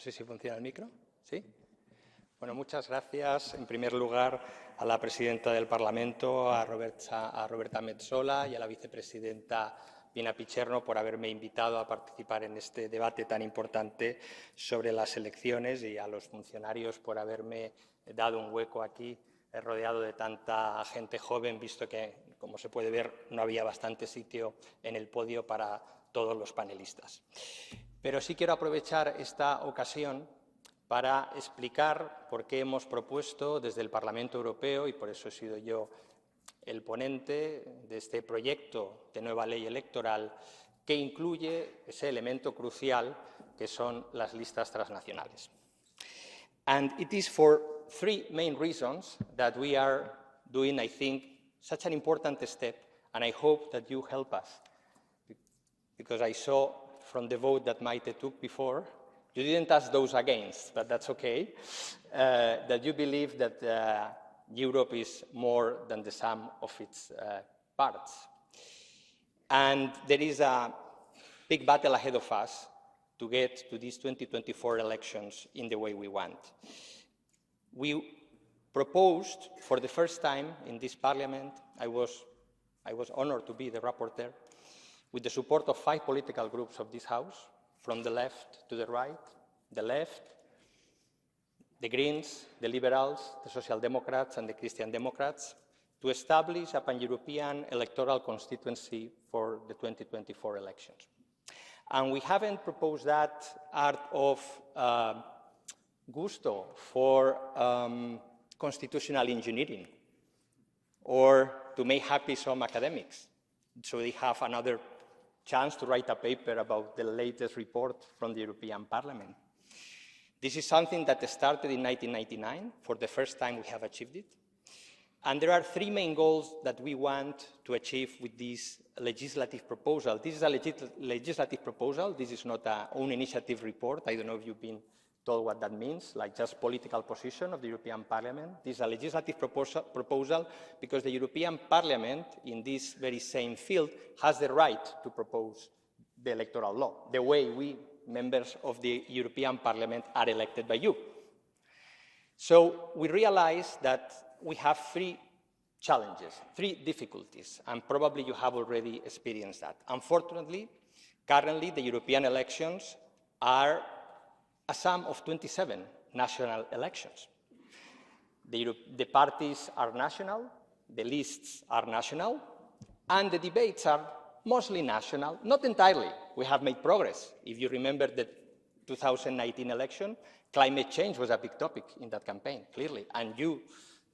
sé si funciona el micro. ¿Sí? Bueno, muchas gracias, en primer lugar, a la presidenta del Parlamento, a Roberta Metsola, y a la vicepresidenta Pina Picherno por haberme invitado a participar en este debate tan importante sobre las elecciones, y a los funcionarios por haberme dado un hueco aquí, rodeado de tanta gente joven, visto que, como se puede ver, no había bastante sitio en el podio para todos los panelistas. Pero sí quiero aprovechar esta ocasión para explicar por qué hemos propuesto desde el Parlamento Europeo, y por eso he sido yo el ponente de este proyecto de nueva ley electoral, que incluye ese elemento crucial que son las listas transnacionales. And it is for three main reasons that we are doing, I think, such an important step, and I hope that you help us, because I saw from the vote that Maite took before, you didn't ask those against, but that's okay, that you believe that Europe is more than the sum of its parts. And there is a big battle ahead of us to get to these 2024 elections in the way we want. We proposed for the first time in this parliament, I was honored to be the rapporteur, with the support of 5 political groups of this House, from the left to the right, the left, the Greens, the Liberals, the Social Democrats and the Christian Democrats, to establish a pan-European electoral constituency for the 2024 elections. And we haven't proposed that out of gusto for constitutional engineering or to make happy some academics so they have another chance to write a paper about the latest report from the European Parliament. This is something that started in 1999. For the first time, we have achieved it. And there are 3 main goals that we want to achieve with this legislative proposal. This is a legislative proposal. This is not an own initiative report. I don't know if you've been told what that means, like just political position of the European Parliament. This is a legislative proposal because the European Parliament, in this very same field, has the right to propose the electoral law, the way we, members of the European Parliament, are elected by you. So we realize that we have 3 challenges, 3 difficulties, and probably you have already experienced that. Unfortunately, currently the European elections are a sum of 27 national elections. The parties are national, the lists are national, and the debates are mostly national, not entirely. We have made progress. If you remember the 2019 election, climate change was a big topic in that campaign, clearly, and you,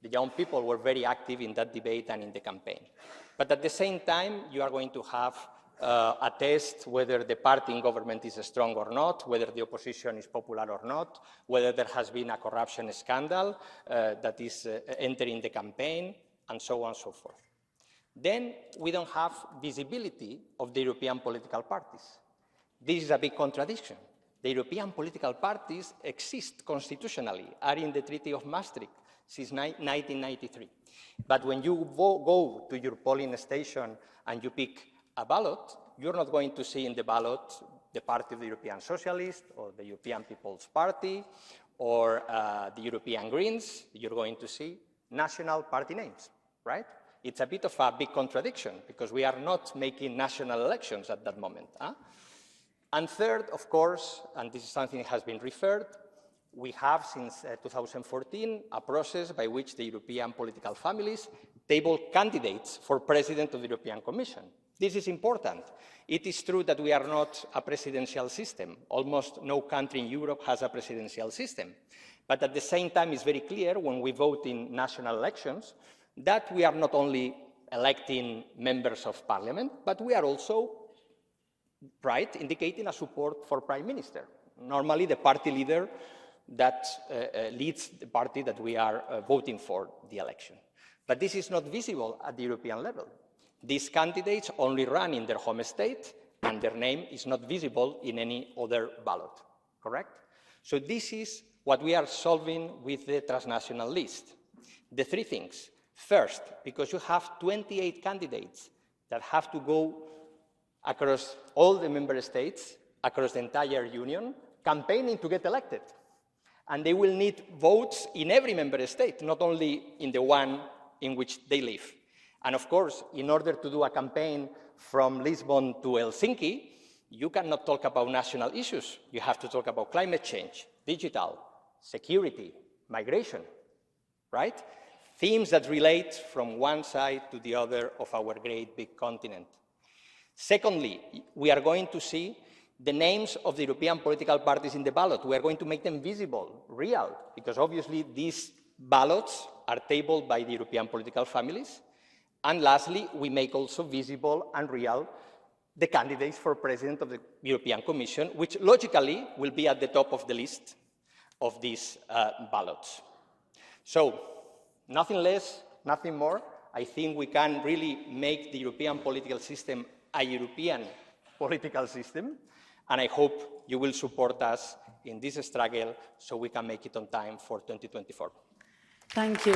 the young people, were very active in that debate and in the campaign. But at the same time, you are going to have a test whether the party in government is strong or not, whether the opposition is popular or not, whether there has been a corruption scandal that is entering the campaign, and so on and so forth. Then we don't have visibility of the European political parties. This is a big contradiction. The European political parties exist constitutionally, are in the Treaty of Maastricht since 1993. But when you go to your polling station and you pick a ballot, you're not going to see in the ballot the party of the European Socialists or the European People's Party or the European Greens. You're going to see national party names, right? It's a bit of a big contradiction because we are not making national elections at that moment. Huh? And third, of course, and this is something that has been referred, we have since 2014 a process by which the European political families table candidates for President of the European Commission. This is important. It is true that we are not a presidential system. Almost no country in Europe has a presidential system. But at the same time, it's very clear when we vote in national elections that we are not only electing members of parliament, but we are also, right, indicating a support for prime minister. Normally, the party leader that leads the party that we are voting for the election. But this is not visible at the European level. These candidates only run in their home state, and their name is not visible in any other ballot, correct? So this is what we are solving with the transnational list. The 3 things. First, because you have 28 candidates that have to go across all the member states, across the entire union, campaigning to get elected. And they will need votes in every member state, not only in the one in which they live. And of course, in order to do a campaign from Lisbon to Helsinki, you cannot talk about national issues. You have to talk about climate change, digital, security, migration, right? Themes that relate from one side to the other of our great big continent. Secondly, we are going to see the names of the European political parties in the ballot. We are going to make them visible, real, because obviously these ballots are tabled by the European political families. And lastly, we make also visible and real the candidates for President of the European Commission, which logically will be at the top of the list of these ballots. So, nothing less, nothing more. I think we can really make the European political system a European political system, and I hope you will support us in this struggle so we can make it on time for 2024. Thank you.